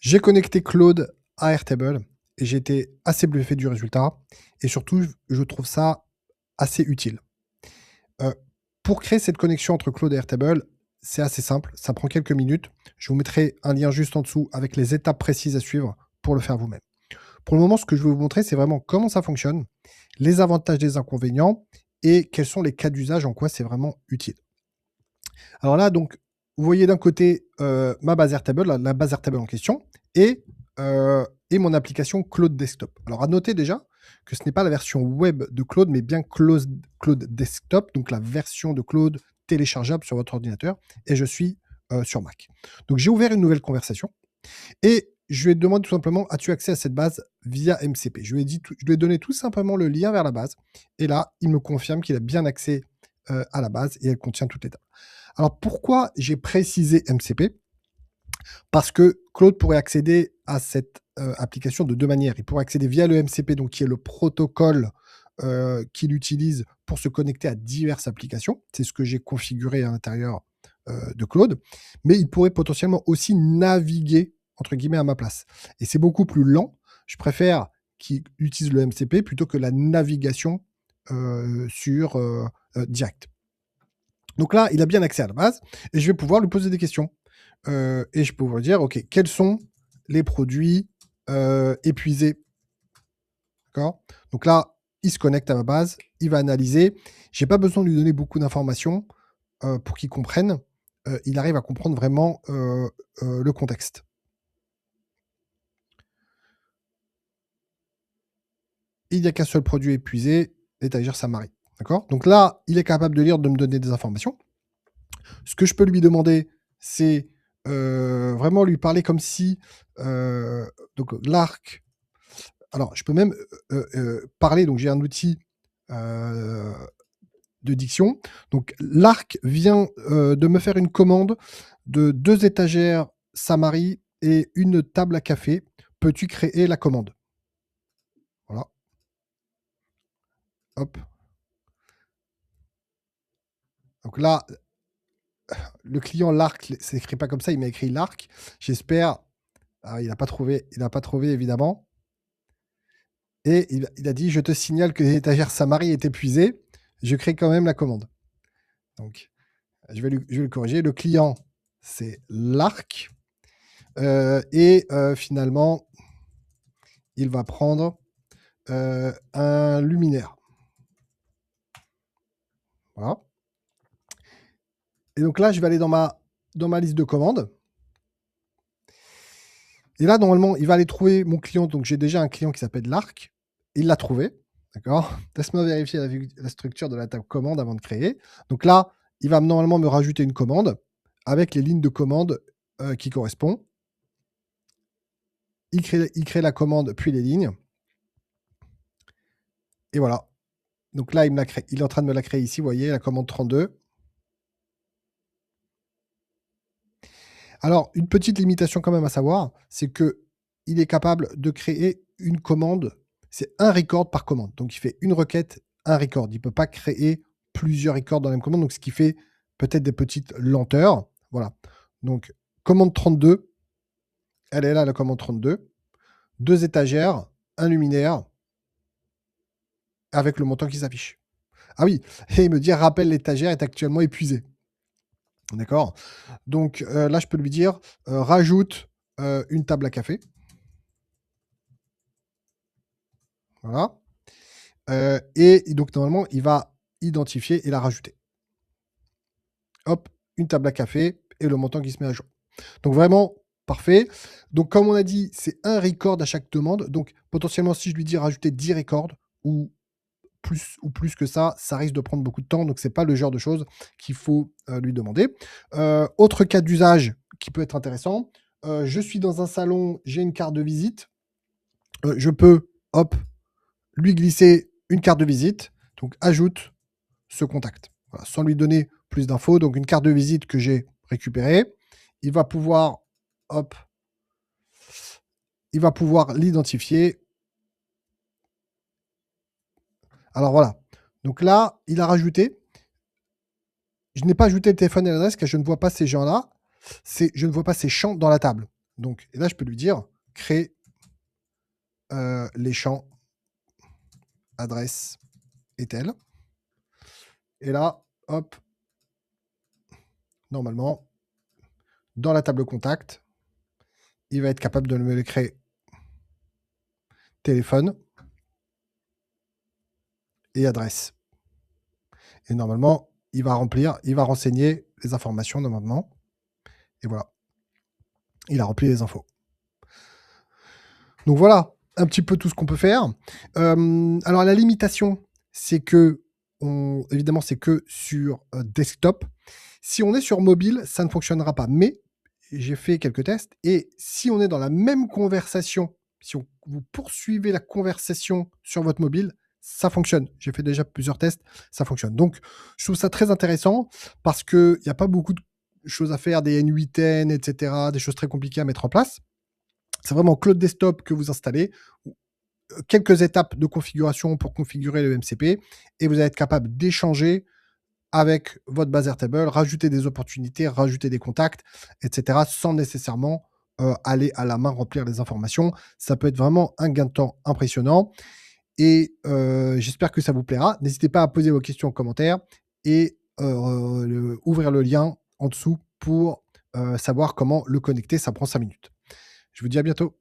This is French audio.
J'ai connecté Claude à Airtable et j'ai été assez bluffé du résultat et surtout, je trouve ça assez utile. Heu, pour créer cette connexion entre Claude et Airtable, c'est assez simple, ça prend quelques minutes. Je vous mettrai un lien juste en dessous avec les étapes précises à suivre pour le faire vous-même. Pour le moment, ce que je vais vous montrer, c'est vraiment comment ça fonctionne, les avantages, les inconvénients et quels sont les cas d'usage, en quoi c'est vraiment utile. Alors là, donc, vous voyez d'un côté, ma base Airtable, la base Airtable en question et mon application Claude Desktop. Alors à noter déjà que ce n'est pas la version web de Claude, mais bien Claude Desktop, donc la version de Claude téléchargeable sur votre ordinateur et je suis, sur Mac. Donc j'ai ouvert une nouvelle conversation et je lui ai demandé tout simplement: «As-tu accès à cette base via MCP?» Je lui ai donné tout simplement le lien vers la base et là, il me confirme qu'il a bien accès, à la base et elle contient toutes les tables. Alors pourquoi j'ai précisé MCP? Parce que Claude pourrait accéder à cette, application de 2 manières. Il pourrait accéder via le MCP, donc qui est le protocole, qu'il utilise pour se connecter à diverses applications. C'est ce que j'ai configuré à l'intérieur, de Claude. Mais il pourrait potentiellement aussi «naviguer» entre guillemets à ma place et c'est beaucoup plus lent. Je préfère qu'il utilise le MCP plutôt que la navigation, direct. Donc là, il a bien accès à la base et je vais pouvoir lui poser des questions. Et je vais pouvoir lui dire: «OK, quels sont les produits, épuisés?» D'accord? Donc là, il se connecte à ma base, il va analyser. J'ai pas besoin de lui donner beaucoup d'informations, pour qu'il comprenne. Il arrive à comprendre vraiment, le contexte. Il n'y a qu'un seul produit épuisé, l'étagère Samari. D'accord? Donc là, il est capable de lire, de me donner des informations. Ce que je peux lui demander, c'est, vraiment lui parler comme si, donc l'arc alors je peux même, parler, donc j'ai un outil, heu, de diction. Donc l'arc vient, de me faire une commande de 2 étagères Samari et une table à café. Peux-tu créer la commande? Voilà, hop. Donc là, le client l'arc, c'est écrit pas comme ça, il m'a écrit l'arc. J'espère il a pas trouvé évidemment. Et il a dit: «Je te signale que l'étagère Samari est épuisée, je crée quand même la commande». Donc je vais le corriger. Le client, c'est l'arc, finalement, il va prendre, un luminaire. Voilà et donc là, je vais aller dans ma liste de commandes et là, normalement, il va aller trouver mon client. Donc j'ai déjà un client qui s'appelle l'arc. Il l'a trouvé, d'accord? Laisse-moi vérifier la structure de la table commande avant de créer. Donc là, il va normalement me rajouter une commande avec les lignes de commande, qui correspondent. Il crée la commande, puis les lignes et voilà. Donc là, il est en train de me la créer ici, vous voyez, la commande 32. Alors, une petite limitation quand même à savoir, c'est que il est capable de créer une commande, c'est un record par commande. Donc il fait une requête, un record. Il peut pas créer plusieurs records dans la même commande, donc ce qui fait peut-être des petites lenteurs. Voilà. Donc commande 32, elle est là, la commande 32. 2 étagères, un luminaire avec le montant qui s'affiche. Ah oui, et il me dit: «Rappel, l'étagère est actuellement épuisée». D'accord? Donc là, je peux lui dire, rajoute, une table à café. Voilà, et donc normalement, il va identifier et la rajouter. Hop, une table à café et le montant qui se met à jour. Donc vraiment parfait. Donc comme on a dit, c'est un record à chaque demande. Donc potentiellement, si je lui dis rajouter 10 records ou plus que ça risque de prendre beaucoup de temps. Donc c'est pas le genre de choses qu'il faut, lui demander. Autre cas d'usage qui peut être intéressant, je suis dans un salon, j'ai une carte de visite, je peux, hop, lui glisser une carte de visite, donc ajoute ce contact. Voilà, sans lui donner plus d'infos, donc une carte de visite que j'ai récupérée. Il va pouvoir, hop, il va pouvoir l'identifier. Alors voilà. Donc là, il a rajouté. Je n'ai pas ajouté le téléphone et l'adresse car je ne vois pas ces gens-là. Je ne vois pas ces champs dans la table. Donc, et là, je peux lui dire créer les champs adresse est tel. Et là, hop, normalement, dans la table contact, il va être capable de me le créer téléphone et adresse. Et normalement, il va renseigner les informations normalement. Et voilà, il a rempli les infos. Donc voilà un petit peu tout ce qu'on peut faire. Alors la limitation, c'est que, évidemment, c'est que sur desktop. Si on est sur mobile, ça ne fonctionnera pas. Mais j'ai fait quelques tests et si on est dans la même conversation, si vous poursuivez la conversation sur votre mobile, ça fonctionne. J'ai fait déjà plusieurs tests, ça fonctionne. Donc, je trouve ça très intéressant parce qu'il n'y a pas beaucoup de choses à faire, des N8N, etc., des choses très compliquées à mettre en place. C'est vraiment Cloud Desktop que vous installez, quelques étapes de configuration pour configurer le MCP et vous allez être capable d'échanger avec votre base Airtable, rajouter des opportunités, rajouter des contacts, etc., sans nécessairement aller à la main remplir les informations. Ça peut être vraiment un gain de temps impressionnant. Et j'espère que ça vous plaira. N'hésitez pas à poser vos questions en commentaire et ouvrir le lien en dessous pour savoir comment le connecter. Ça prend 5 minutes. Je vous dis à bientôt.